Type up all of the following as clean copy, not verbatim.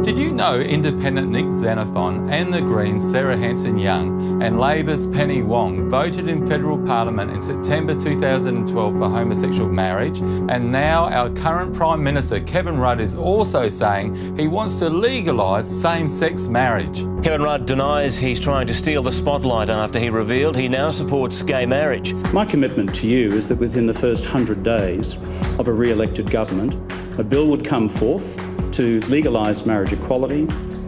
Did you know Independent Nick Xenophon and the Greens Sarah Hanson-Young and Labor's Penny Wong voted in federal parliament in September 2012 for homosexual marriage, and now our current Prime Minister Kevin Rudd is also saying he wants to legalise same-sex marriage. Kevin Rudd denies he's trying to steal the spotlight after he revealed he now supports gay marriage. My commitment to you is that within the first 100 days of a re-elected government, a bill would come forth to legalise marriage equality.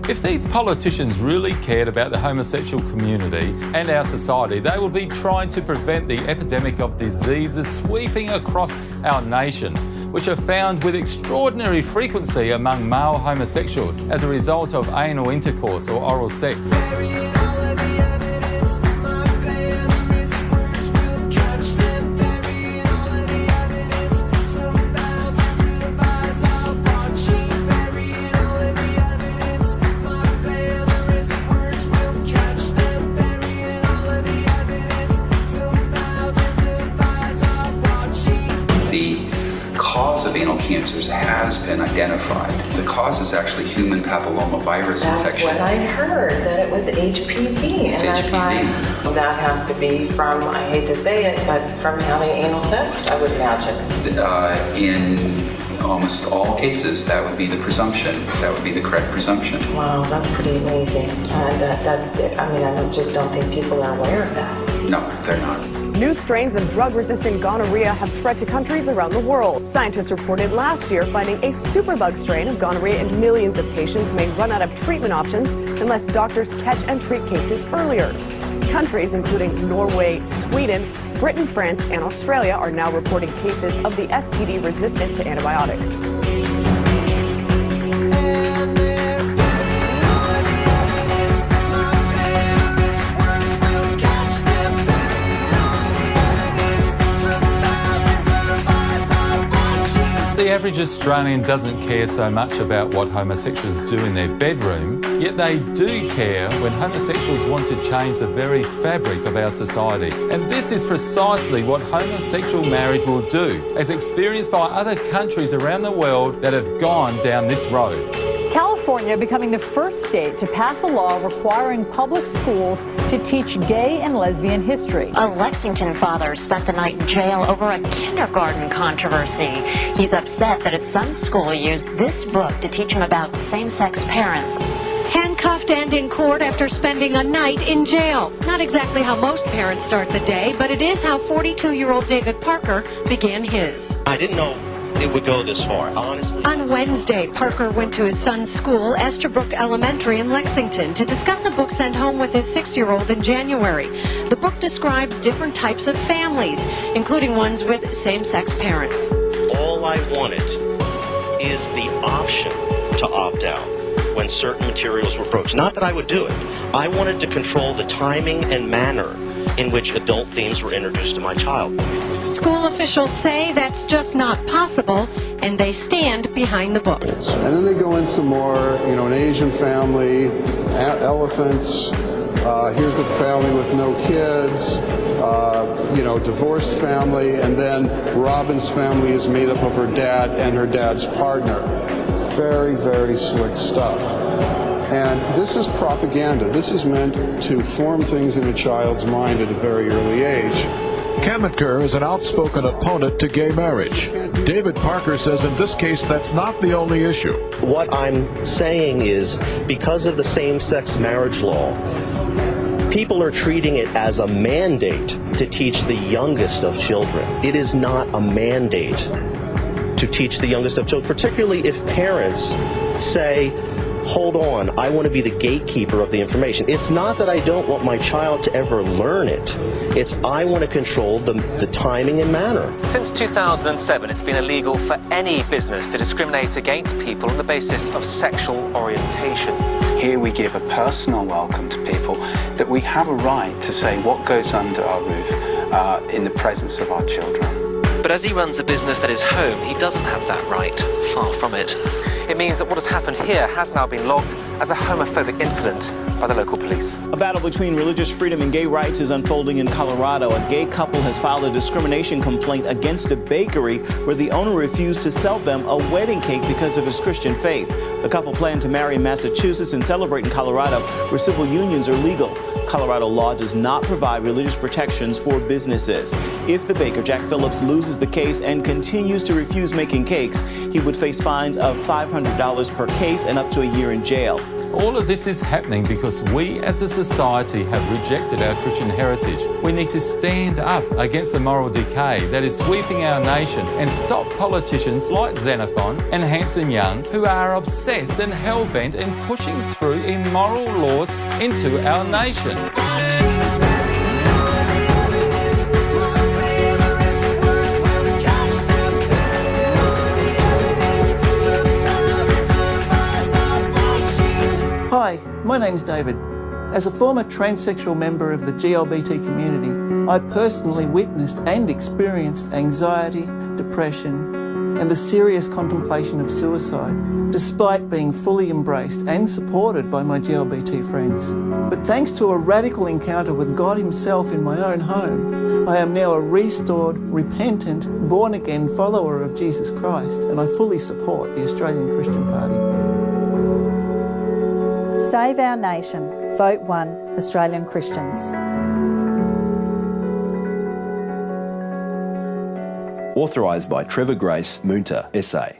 If these politicians really cared about the homosexual community and our society, they would be trying to prevent the epidemic of diseases sweeping across our nation, which are found with extraordinary frequency among male homosexuals as a result of anal intercourse or oral sex. Cancers has been identified. The cause is actually human papillomavirus infection. That's what I heard, that it was HPV. It's and HPV. I thought, well, that has to be from, I hate to say it, but from having anal sex, I would imagine. In almost all cases, that would be the presumption. That would be the correct presumption. Wow, that's pretty amazing. I just don't think people are aware of that. No, they're not. New strains of drug-resistant gonorrhea have spread to countries around the world. Scientists reported last year finding a superbug strain of gonorrhea in millions of patients may run out of treatment options unless doctors catch and treat cases earlier. Countries including Norway, Sweden, Britain, France, and Australia are now reporting cases of the STD resistant to antibiotics. The average Australian doesn't care so much about what homosexuals do in their bedroom, yet they do care when homosexuals want to change the very fabric of our society. And this is precisely what homosexual marriage will do, as experienced by other countries around the world that have gone down this road. California becoming the first state to pass a law requiring public schools to teach gay and lesbian history. A Lexington father spent the night in jail over a kindergarten controversy. He's upset that his son's school used this book to teach him about same-sex parents. Handcuffed and in court after spending a night in jail. Not exactly how most parents start the day, but it is how 42-year-old David Parker began his. I didn't know it would go this far, honestly. On Wednesday, Parker went to his son's school, Esterbrook Elementary in Lexington, to discuss a book sent home with his 6-year-old in January. The book describes different types of families, including ones with same-sex parents. All I wanted is the option to opt out when certain materials were broached. Not that I would do it. I wanted to control the timing and manner in which adult themes were introduced to my child. School officials say that's just not possible, and they stand behind the book. And then they go in some more, an Asian family, elephants, here's a family with no kids, divorced family, and then Robin's family is made up of her dad and her dad's partner. Very, very slick stuff. And this is propaganda. This is meant to form things in a child's mind at a very early age. Kamitker is an outspoken opponent to gay marriage. David Parker says in this case that's not the only issue. What I'm saying is, because of the same-sex marriage law, people are treating it as a mandate to teach the youngest of children. It is not a mandate to teach the youngest of children, particularly if parents say, hold on, I want to be the gatekeeper of the information. It's not that I don't want my child to ever learn it. It's I want to control the timing and manner. Since 2007, it's been illegal for any business to discriminate against people on the basis of sexual orientation. Here we give a personal welcome to people, that we have a right to say what goes under our roof in the presence of our children. But as he runs a business at his home, he doesn't have that right. Far from it. It means that what has happened here has now been logged as a homophobic incident by the local police. A battle between religious freedom and gay rights is unfolding in Colorado. A gay couple has filed a discrimination complaint against a bakery where the owner refused to sell them a wedding cake because of his Christian faith. The couple planned to marry in Massachusetts and celebrate in Colorado, where civil unions are legal. Colorado law does not provide religious protections for businesses. If the baker, Jack Phillips, loses the case and continues to refuse making cakes, he would face fines of $500 per case and up to a year in jail. All of this is happening because we as a society have rejected our Christian heritage. We need to stand up against the moral decay that is sweeping our nation and stop politicians like Xenophon and Hanson Young, who are obsessed and hell-bent in pushing through immoral laws into our nation. Hi, my name's David. As a former transsexual member of the GLBT community, I personally witnessed and experienced anxiety, depression, and the serious contemplation of suicide, despite being fully embraced and supported by my GLBT friends. But thanks to a radical encounter with God Himself in my own home, I am now a restored, repentant, born-again follower of Jesus Christ, and I fully support the Australian Christian Party. Save our nation. Vote 1 Australian Christians. Authorised by Trevor Grace Munter, SA.